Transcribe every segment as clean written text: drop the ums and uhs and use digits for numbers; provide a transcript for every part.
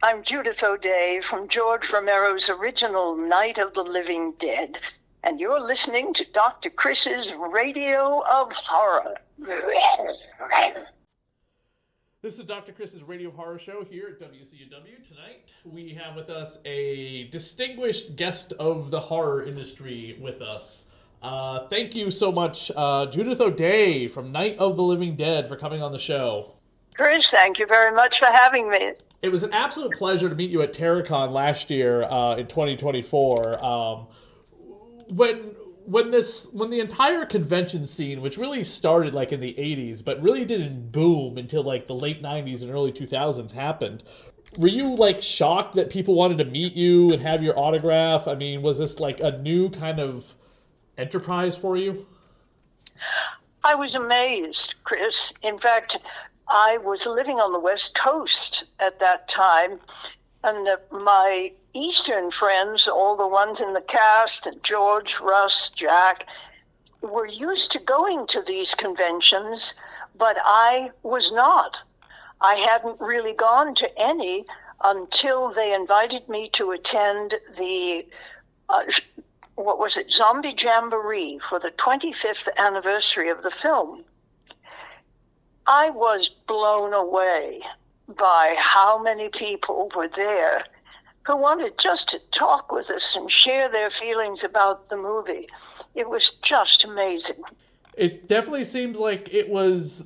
I'm Judith O'Day from George Romero's original Night of the Living Dead, and you're listening to Dr. Chris's Radio of Horror. This is Dr. Chris's Radio Horror Show here at WCW. Tonight we have with us a distinguished guest of the horror industry with us. Thank you so much, Judith O'Day from Night of the Living Dead, for coming on the show. Chris, thank you very much for having me. It was an absolute pleasure to meet you at Terracon last year in 2024. When the entire convention scene, which really started like in the 80s, but really didn't boom until like the late 90s and early 2000s happened, were you like shocked that people wanted to meet you and have your autograph? I mean, was this like a new kind of enterprise for you? I was amazed, Chris. In fact, I was living on the West Coast at that time, and my Eastern friends, all the ones in the cast, George, Russ, Jack, were used to going to these conventions, but I was not. I hadn't really gone to any until they invited me to attend the, Zombie Jamboree for the 25th anniversary of the film. I was blown away by how many people were there who wanted just to talk with us and share their feelings about the movie. It was just amazing. It definitely seems like it was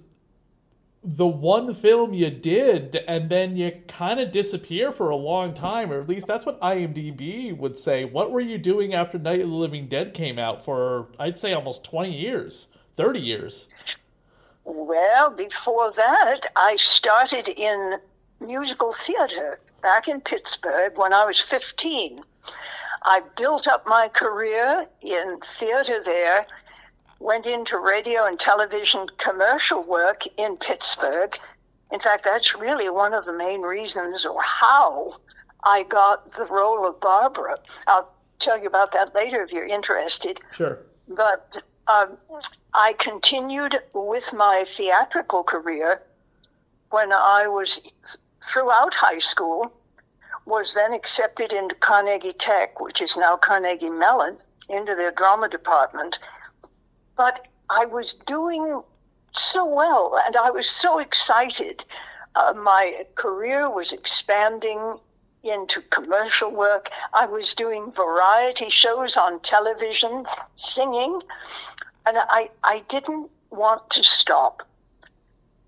the one film you did, and then you kind of disappear for a long time, or at least that's what IMDb would say. What were you doing after Night of the Living Dead came out for, I'd say, almost 20 years, 30 years? Well, before that, I started in musical theater back in Pittsburgh when I was 15. I built up my career in theater there, went into radio and television commercial work in Pittsburgh. In fact, that's really one of the main reasons or how I got the role of Barbara. I'll tell you about that later if you're interested. Sure. But I continued with my theatrical career when I was throughout high school, was then accepted into Carnegie Tech, which is now Carnegie Mellon, into their drama department. But I was doing so well, and I was so excited. My career was expanding into commercial work. I was doing variety shows on television, singing, and I didn't want to stop.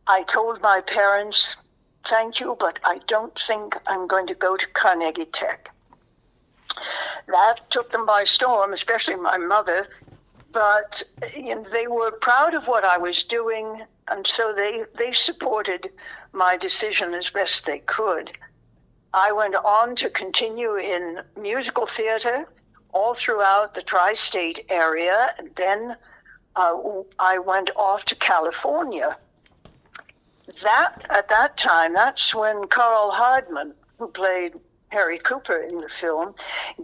I told my parents, thank you, but I don't think I'm going to go to Carnegie Tech. That took them by storm, especially my mother, but they were proud of what I was doing, and so they supported my decision as best they could. I went on to continue in musical theater all throughout the tri-state area, and then I went off to California. At that time, that's when Carl Hardman, who played Harry Cooper in the film,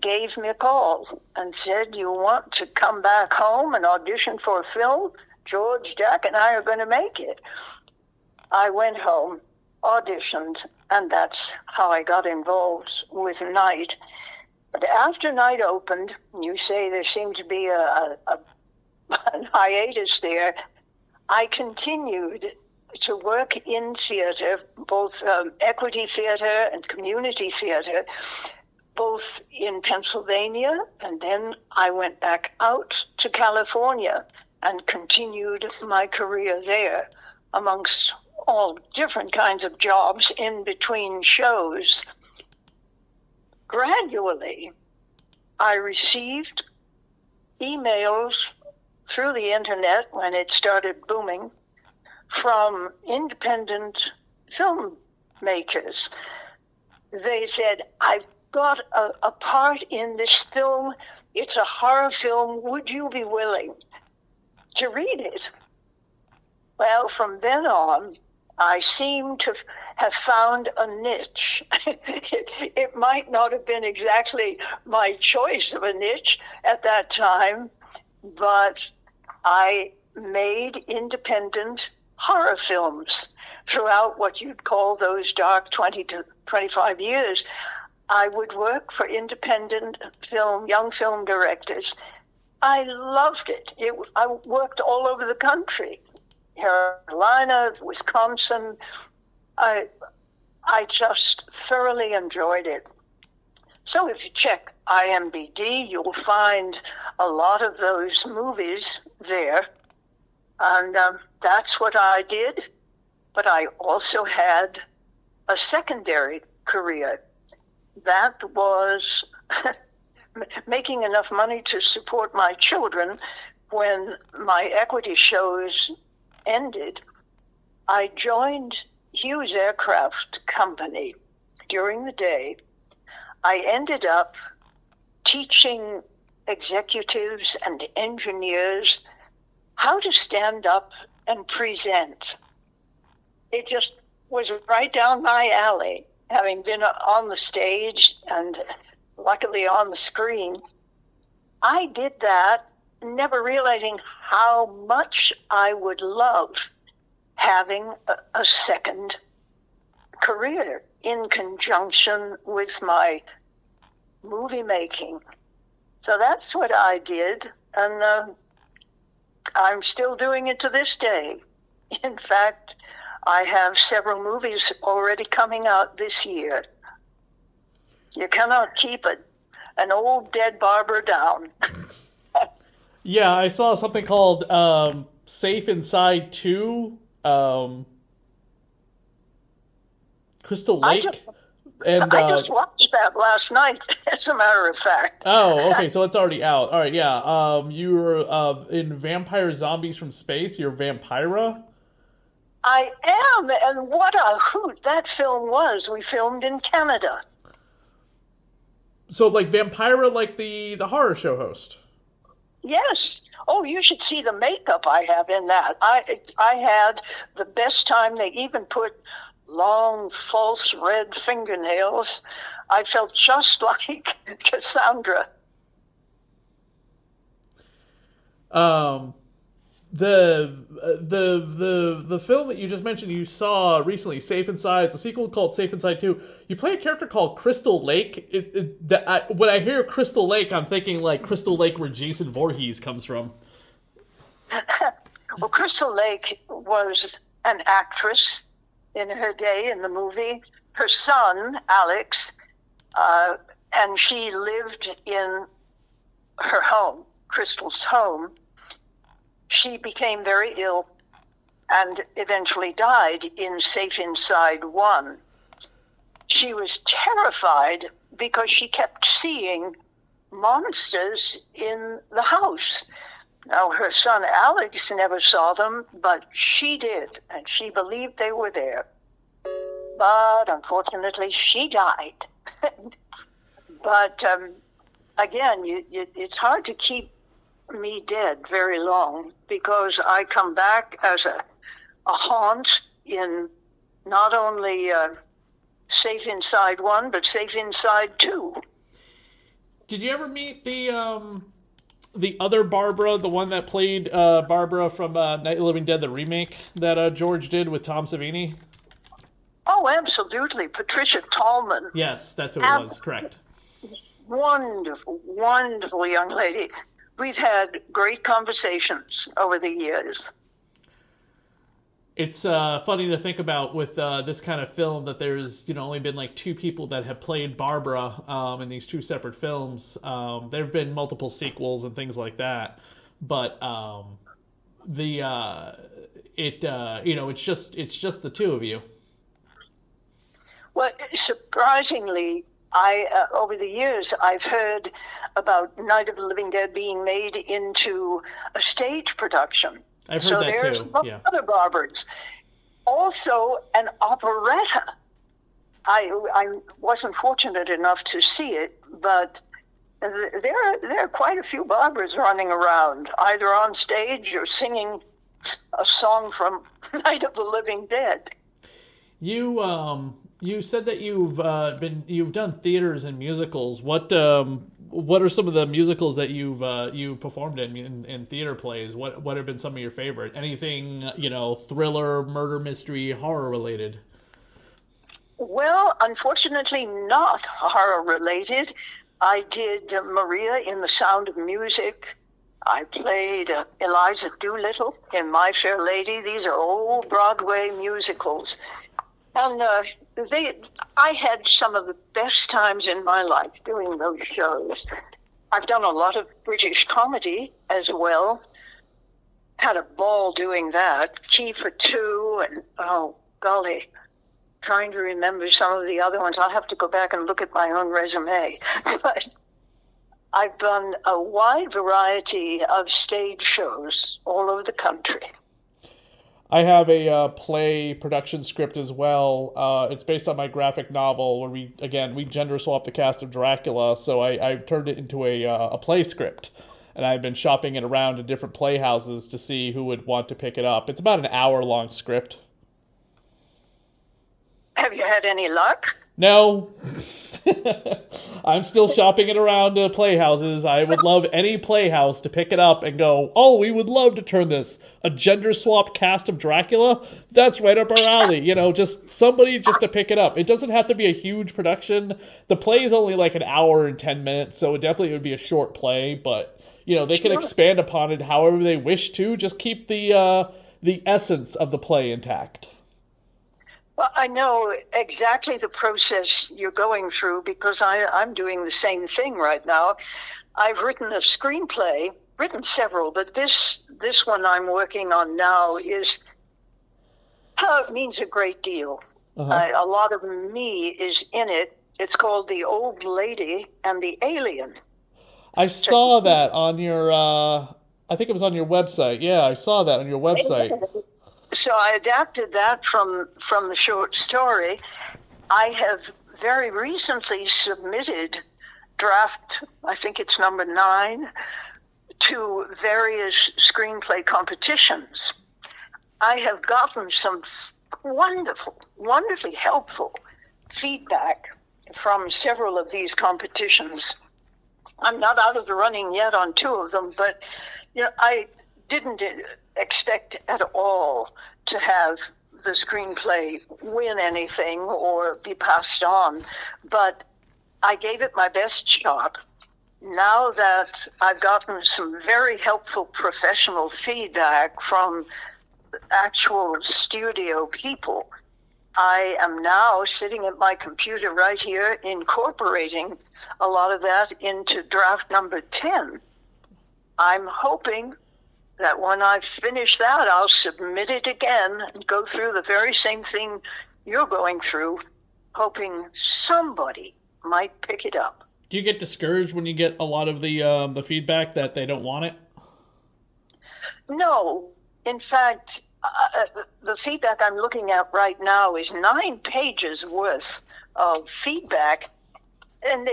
gave me a call and said, you want to come back home and audition for a film? George, Jack, and I are going to make it. I went home, auditioned, and that's how I got involved with Night. But after Night opened, you say there seemed to be a hiatus there. I continued to work in theater, both equity theater and community theater, both in Pennsylvania, and then I went back out to California and continued my career there amongst all different kinds of jobs in between shows. Gradually, I received emails through the internet when it started booming from independent filmmakers. They said, I've got a part in this film. It's a horror film. Would you be willing to read it? Well, from then on, I seem to have found a niche. It might not have been exactly my choice of a niche at that time, but I made independent horror films throughout what you'd call those dark 20 to 25 years. I would work for independent young film directors. I loved it. I worked all over the country, Carolina, Wisconsin. I just thoroughly enjoyed it. So if you check IMDb, you'll find a lot of those movies there. And that's what I did. But I also had a secondary career. That was making enough money to support my children. When my equity shows ended, I joined Hughes Aircraft Company during the day. I ended up teaching executives and engineers how to stand up and present. It just was right down my alley, having been on the stage and luckily on the screen. I did that, never realizing how much I would love having a second career in conjunction with my movie making. So that's what I did, and I'm still doing it to this day. In fact, I have several movies already coming out this year. You cannot keep an old dead barber down. Yeah, I saw something called Safe Inside 2, Crystal Lake. I just watched that last night, as a matter of fact. Oh, okay, so it's already out. All right, yeah. You were in Vampire Zombies from Space. You're Vampira. I am, and what a hoot that film was. We filmed in Canada. So, like Vampira, like the horror show host. Yes. Oh, you should see the makeup I have in that. I had the best time. They even put long, false red fingernails. I felt just like Cassandra. The film that you just mentioned you saw recently, Safe Inside, it's a sequel called Safe Inside 2. You play a character called Crystal Lake. When I hear Crystal Lake, I'm thinking like Crystal Lake where Jason Voorhees comes from. Well, Crystal Lake was an actress in her day in the movie. Her son, Alex, and she lived in her home, Crystal's home. She became very ill and eventually died in Safe Inside 1. She was terrified because she kept seeing monsters in the house. Now, her son Alex never saw them, but she did, and she believed they were there. But unfortunately, she died. But again, it's hard to keep me dead very long, because I come back as a haunt in not only Safe Inside 1, but Safe Inside 2. Did you ever meet the other Barbara, the one that played Barbara from Night of the Living Dead, the remake that George did with Tom Savini? Oh, absolutely. Patricia Tallman. Yes, that's who it was, correct. Wonderful, wonderful young lady. We've had great conversations over the years. It's funny to think about with this kind of film that there's only been like 2 people that have played Barbara in these 2 separate films. There have been multiple sequels and things like that, but it's just the 2 of you. Well, surprisingly, over the years, I've heard about Night of the Living Dead being made into a stage production. I've heard that there's too. Yeah. Other Barbaras. Also, an operetta. I wasn't fortunate enough to see it, but there are quite a few Barbaras running around, either on stage or singing a song from Night of the Living Dead. You said that you've done theaters and musicals. What what are some of the musicals that you performed in theater plays? What have been some of your favorite? Anything, thriller, murder, mystery, horror related? Well, unfortunately, not horror related. I did Maria in The Sound of Music. I played Eliza Doolittle in My Fair Lady. These are old Broadway musicals. And I had some of the best times in my life doing those shows. I've done a lot of British comedy as well. Had a ball doing that. Key for Two, and oh, golly, trying to remember some of the other ones. I'll have to go back and look at my own resume. But I've done a wide variety of stage shows all over the country. I have a play production script as well. It's based on my graphic novel where we gender swapped the cast of Dracula, so I turned it into a play script. And I've been shopping it around to different playhouses to see who would want to pick it up. It's about an hour-long script. Have you had any luck? No. I'm still shopping it around to playhouses. I would love any playhouse to pick it up and go, oh, we would love to turn this. A gender-swapped cast of Dracula? That's right up our alley. Just somebody just to pick it up. It doesn't have to be a huge production. The play is only like an hour and 10 minutes, so it definitely would be a short play, but, they can expand upon it however they wish to. Just keep the essence of the play intact. Well, I know exactly the process you're going through because I'm doing the same thing right now. I've written a screenplay, written several, but this one I'm working on now it means a great deal. Uh-huh. A lot of me is in it. It's called The Old Lady and the Alien. I saw that on your, I think it was on your website. Yeah, I saw that on your website. So I adapted that from the short story. I have very recently submitted draft, I think it's number 9, to various screenplay competitions. I have gotten some wonderfully helpful feedback from several of these competitions. I'm not out of the running yet on 2 of them, but I didn't expect at all to have the screenplay win anything or be passed on, but I gave it my best shot. Now that I've gotten some very helpful professional feedback from actual studio people, I am now sitting at my computer right here incorporating a lot of that into draft number 10. I'm hoping that when I finish that, I'll submit it again and go through the very same thing you're going through, hoping somebody might pick it up. Do you get discouraged when you get a lot of the feedback that they don't want it? No. In fact, the feedback I'm looking at right now is 9 pages worth of feedback, and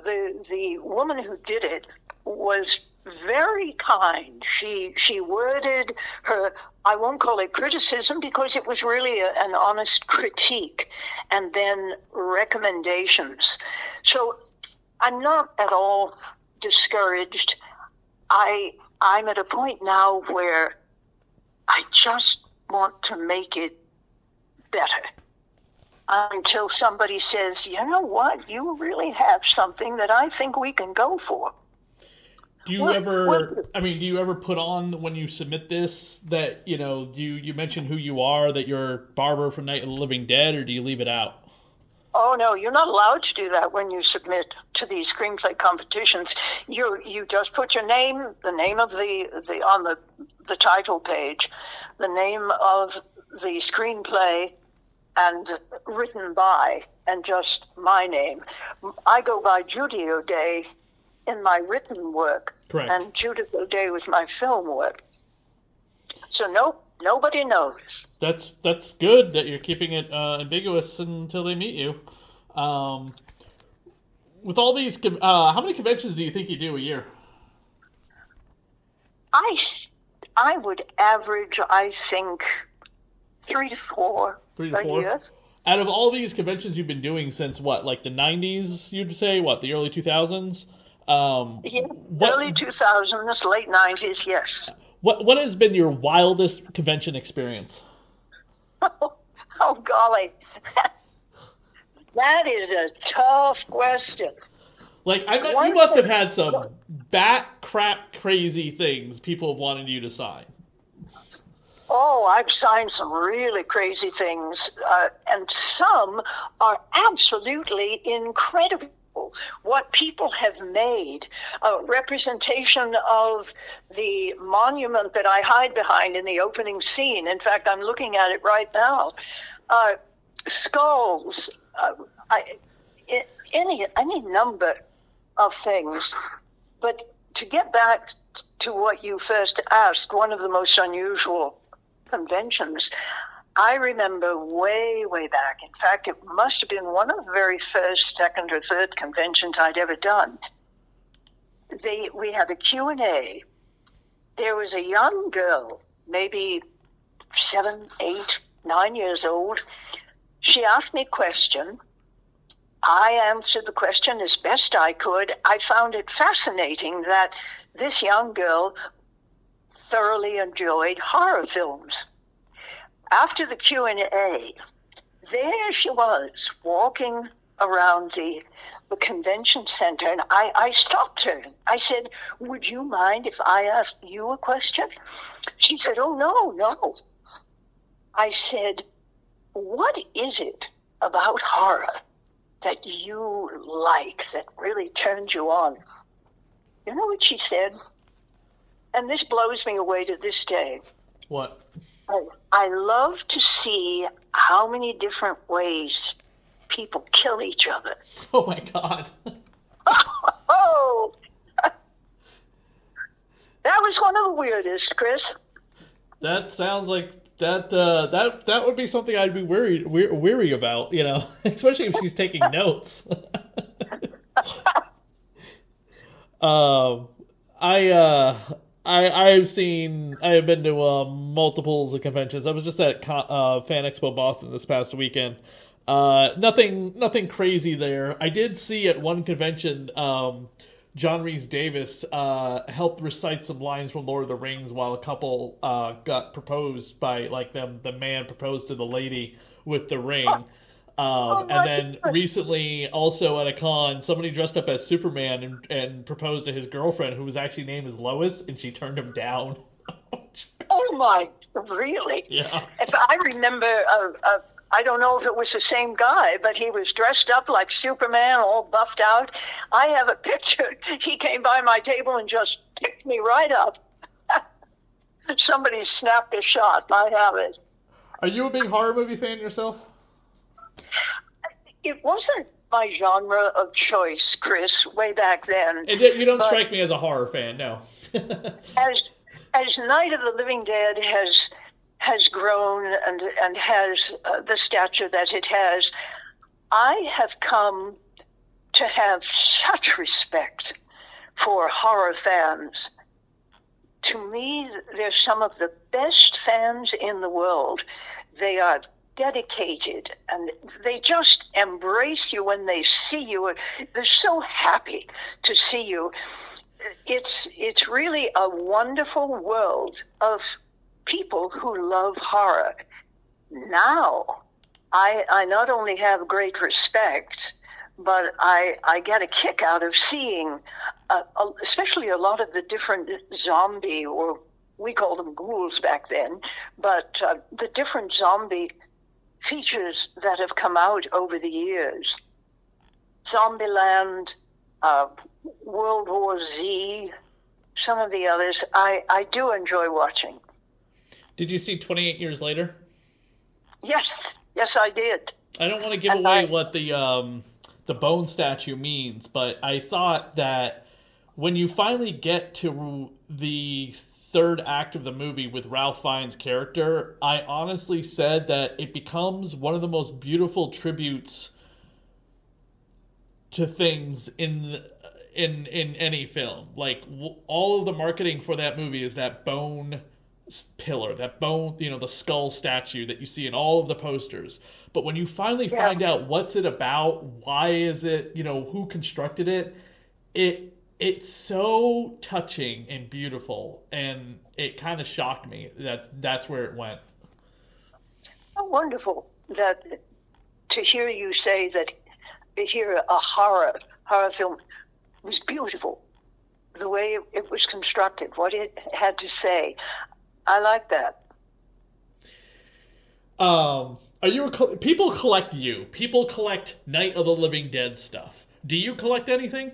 the woman who did it was very kind. She worded her, I won't call it criticism because it was really an honest critique, and then recommendations. So I'm not at all discouraged. I'm at a point now where I just want to make it better. Until somebody says, you know what, you really have something that I think we can go for. Do you ever put on when you submit this that, do you mention who you are, that you're Barbara from Night of the Living Dead, or do you leave it out? Oh, no, you're not allowed to do that when you submit to these screenplay competitions. You just put your name, the name of the on the title page, the name of the screenplay, and written by, and just my name. I go by Judy O'Day in my written work. Correct. And Judith O'Day with my film work. So nobody knows. That's good that you're keeping it ambiguous until they meet you. With all these, how many conventions do you think you do a year? I would average, I think, 3 to 4 a year. Out of all these conventions you've been doing since what, like the 90s, you'd say, what, the early 2000s? Yeah, early 2000s, late 90s, yes. What has been your wildest convention experience? Oh, golly. That is a tough question. Like, I bet you must have had some bat crap crazy things people have wanted you to sign. Oh, I've signed some really crazy things, and some are absolutely incredible. What people have made, a representation of the monument that I hide behind in the opening scene. In fact, I'm looking at it right now. Skulls, any number of things. But to get back to what you first asked, one of the most unusual conventions, I remember way, way back. In fact, it must have been one of the very first, second, or third conventions I'd ever done. We had a Q&A. There was a young girl, maybe 7, 8, 9 years old. She asked me a question. I answered the question as best I could. I found it fascinating that this young girl thoroughly enjoyed horror films. After the Q&A, there she was walking around the convention center, and I stopped her. I said, "Would you mind if I asked you a question?" She said, "Oh, no." I said, "What is it about horror that you like, that really turns you on?" You know what she said? And this blows me away to this day. What? I love to see how many different ways people kill each other. Oh my God. Oh, that was one of the weirdest, Chris. That sounds like that would be something I'd be weary about, you know, especially if she's taking notes. I have been to multiples of conventions. I was just at Fan Expo Boston this past weekend. Nothing crazy there. I did see at one convention, John Rhys-Davies helped recite some lines from Lord of the Rings while a couple got proposed by, like, the man proposed to the lady with the ring. And then recently, also at a con, somebody dressed up as Superman and proposed to his girlfriend, who was actually named as Lois, and she turned him down. Oh my, really? Yeah. If I remember, I don't know if it was the same guy, but he was dressed up like Superman, all buffed out. I have a picture. He came by my table and just picked me right up. Somebody snapped a shot. I have it. Are you a big horror movie fan yourself? It wasn't my genre of choice, Chris, way back then. You don't strike me as a horror fan, no. as Night of the Living Dead has grown and has the stature that it has, I have come to have such respect for horror fans. To me, they're some of the best fans in the world. They are dedicated, and they just embrace you when they see you. They're so happy to see you. It's really a wonderful world of people who love horror. Now, I not only have great respect, but I get a kick out of seeing, especially a lot of the different zombie, or we called them ghouls back then, but the different zombie features that have come out over the years. Zombieland, World War Z, some of the others, I do enjoy watching. Did you see 28 Years Later? Yes, I did. I don't want to give away what the bone statue means, but I thought that when you finally get to the third act of the movie with Ralph Fiennes' character, I honestly said that it becomes one of the most beautiful tributes to things in any film. Like, all of the marketing for that movie is that bone pillar, that bone, the skull statue that you see in all of the posters. But when you finally find out what's it about, why is it, who constructed it, it's so touching and beautiful, and it kind of shocked me that that's where it went. Oh, wonderful that to hear you say that here a horror film was beautiful. The way it was constructed, what it had to say, I like that. People collect you. People collect Night of the Living Dead stuff. Do you collect anything?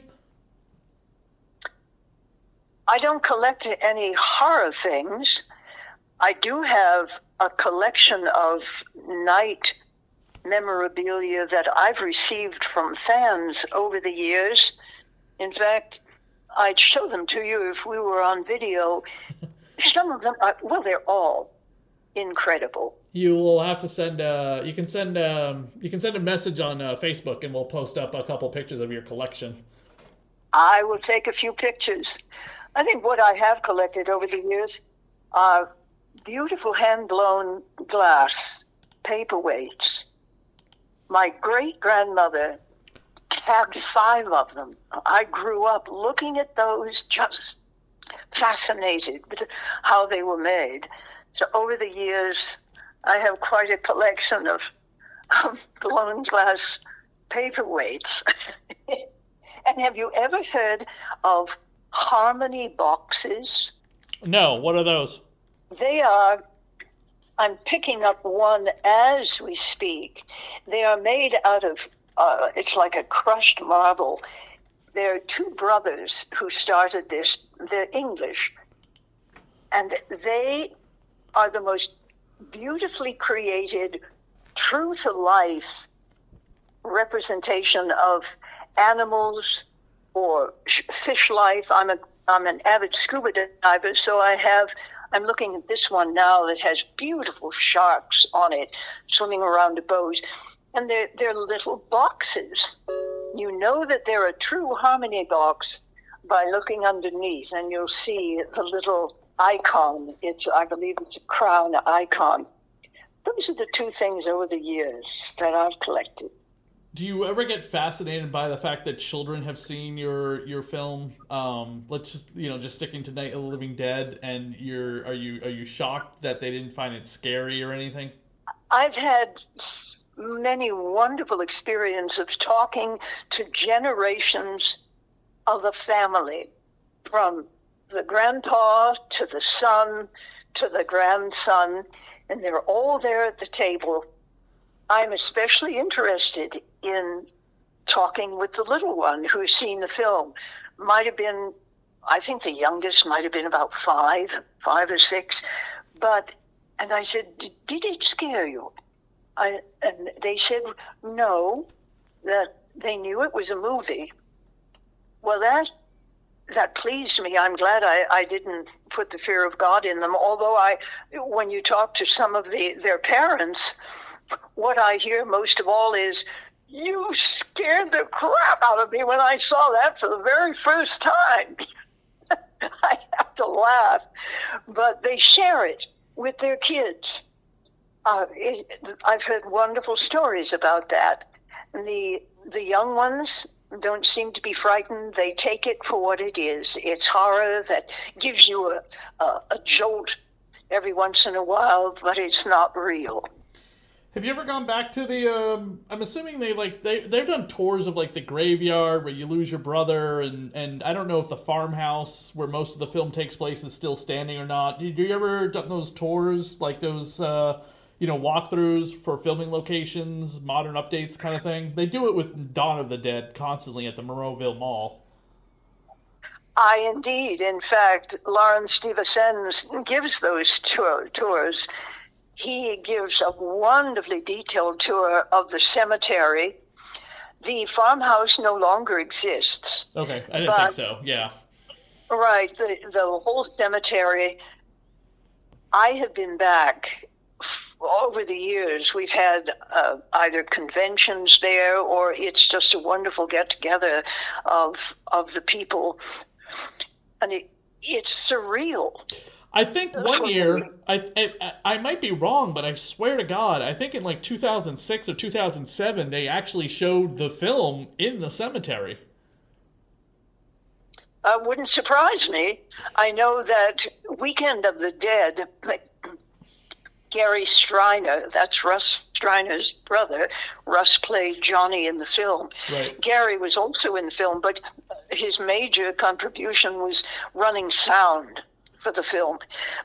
I don't collect any horror things. I do have a collection of night memorabilia that I've received from fans over the years. In fact, I'd show them to you if we were on video. Some of them, well, they're all incredible. You will have to send. You can send a message on Facebook, and we'll post up a couple pictures of your collection. I will take a few pictures. I think what I have collected over the years are beautiful hand-blown glass paperweights. My great-grandmother had 5 of them. I grew up looking at those, just fascinated with how they were made. So over the years, I have quite a collection of blown glass paperweights. And have you ever heard of Harmony boxes? No, what are those? They are, I'm picking up one as we speak. They are made out of, it's like a crushed marble. There are 2 brothers who started this. They're English. And they are the most beautifully created, true-to-life representation of animals or fish life. I'm an avid scuba diver, so I'm looking at this one now that has beautiful sharks on it swimming around a boat. And they're little boxes. You know that they're a true Harmony box by looking underneath, and you'll see the little icon. I believe it's a crown icon. Those are the 2 things over the years that I've collected. Do you ever get fascinated by the fact that children have seen your film? Let's just sticking to Night of the Living Dead, and are you shocked that they didn't find it scary or anything? I've had many wonderful experiences of talking to generations of the family, from the grandpa to the son to the grandson, and they're all there at the table. I'm especially interested in talking with the little one who's seen the film. Might have been, I think the youngest might have been about 5 or 6. And I said, did it scare you? And they said no, that they knew it was a movie. Well, that pleased me. I'm glad I didn't put the fear of God in them. Although when you talk to some of their parents, what I hear most of all is, "You scared the crap out of me when I saw that for the very first time." I have to laugh, but they share it with their kids. I've heard wonderful stories about that. And the young ones don't seem to be frightened. They take it for what it is. It's horror that gives you a jolt every once in a while, but it's not real. Have you ever gone back to the? I'm assuming they've done tours of the graveyard where you lose your brother, and I don't know if the farmhouse where most of the film takes place is still standing or not. Do you ever done those tours, those walkthroughs for filming locations, modern updates kind of thing? They do it with Dawn of the Dead constantly at the Moreauville Mall. Indeed. In fact, Lawrence Stevensons gives those tours. He gives a wonderfully detailed tour of the cemetery. The farmhouse no longer exists. Okay, I didn't think so, yeah. Right, the whole cemetery. I have been back over the years. We've had either conventions there, or it's just a wonderful get-together of the people. And it's surreal. I think one year, I might be wrong, but I swear to God, I think in 2006 or 2007, they actually showed the film in the cemetery. Wouldn't surprise me. I know that Weekend of the Dead, Gary Striner, that's Russ Striner's brother. Russ played Johnny in the film. Right. Gary was also in the film, but his major contribution was running sound for the film.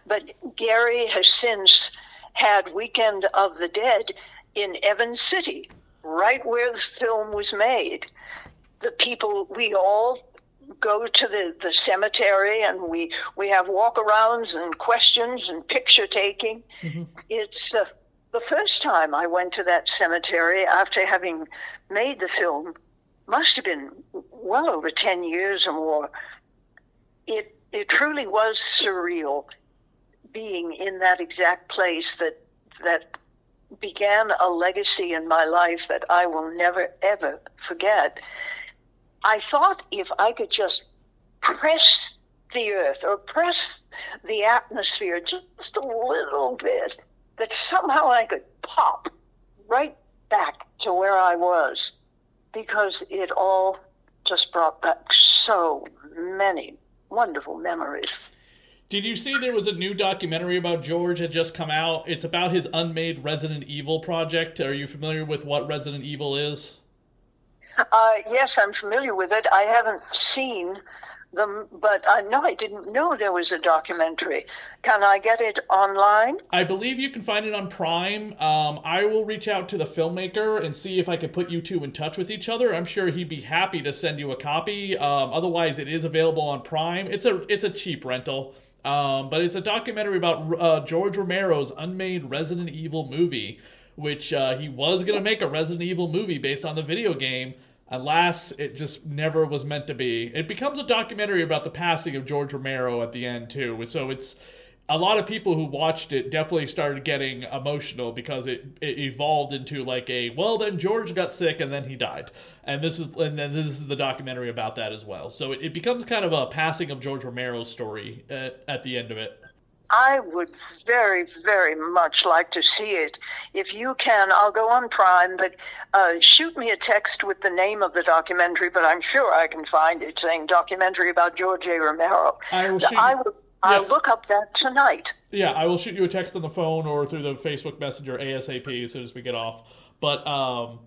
But Gary has since had Weekend of the Dead in Evans City, right where the film was made. The people, we all go to the cemetery, and we have walk-arounds and questions and picture-taking. Mm-hmm. It's the first time I went to that cemetery after having made the film. Must have been well over 10 years or more. It truly was surreal being in that exact place that began a legacy in my life that I will never, ever forget. I thought if I could just press the earth or press the atmosphere just a little bit, that somehow I could pop right back to where I was, because it all just brought back so many wonderful memories. Did you see there was a new documentary about George had just come out? It's about his unmade Resident Evil project. Are you familiar with what Resident Evil is? Yes, I'm familiar with it. I haven't seen them, but I didn't know there was a documentary. Can I get it online? I believe you can find it on Prime. I will reach out to the filmmaker and see if I can put you two in touch with each other. I'm sure he'd be happy to send you a copy. Otherwise, it is available on Prime. It's a cheap rental, but it's a documentary about George Romero's unmade Resident Evil movie, which he was going to make a Resident Evil movie based on the video game. Alas, it just never was meant to be. It becomes a documentary about the passing of George Romero at the end, too. So it's a lot of people who watched it definitely started getting emotional because it evolved into like well, then George got sick and then he died. And this is the documentary about that as well. So it becomes kind of a passing of George Romero's story at the end of it. I would very, very much like to see it. If you can, I'll go on Prime, but shoot me a text with the name of the documentary, but I'm sure I can find it saying documentary about George A. Romero. I'll look up that tonight. Yeah, I will shoot you a text on the phone or through the Facebook Messenger ASAP as soon as we get off. But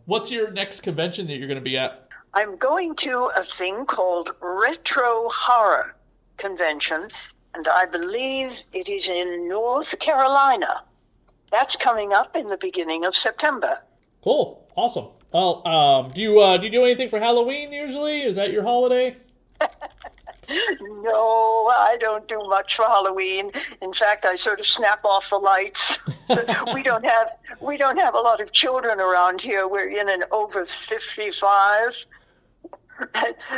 what's your next convention that you're going to be at? I'm going to a thing called Retro Horror Convention, and I believe it is in North Carolina. That's coming up in the beginning of September. Cool. Awesome. Well, do you do anything for Halloween usually? Is that your holiday? No, I don't do much for Halloween. In fact, I sort of snap off the lights. we don't have a lot of children around here. We're in an over 55.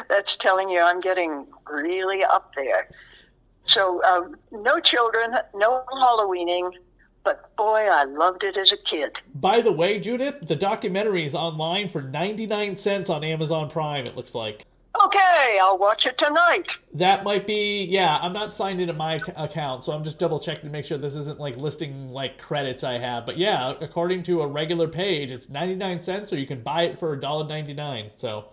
That's telling you I'm getting really up there. So no children, no Halloweening, but boy, I loved it as a kid. By the way, Judith, the documentary is online for 99 cents on Amazon Prime, it looks like. Okay, I'll watch it tonight. That might be, yeah, I'm not signed into my account, so I'm just double checking to make sure this isn't like listing like credits I have. But yeah, according to a regular page, it's 99 cents, or you can buy it for $1.99, so...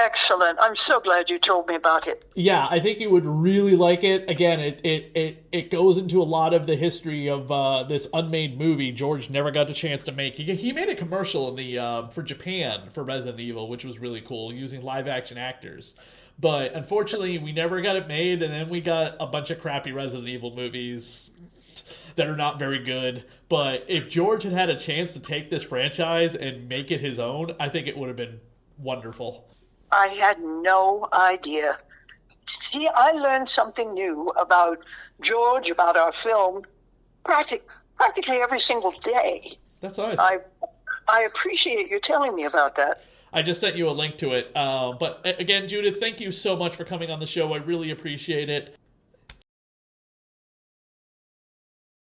Excellent. I'm so glad you told me about it. Yeah, I think you would really like it. Again, it goes into a lot of the history of this unmade movie George never got the chance to make. He made a commercial in the for Japan for Resident Evil, which was really cool, using live-action actors. But unfortunately, we never got it made, and then we got a bunch of crappy Resident Evil movies that are not very good. But if George had had a chance to take this franchise and make it his own, I think it would have been wonderful. I had no idea. See, I learned something new about George, about our film, practically every single day. That's nice. I appreciate you telling me about that. I just sent you a link to it. But again, Judith, thank you so much for coming on the show. I really appreciate it.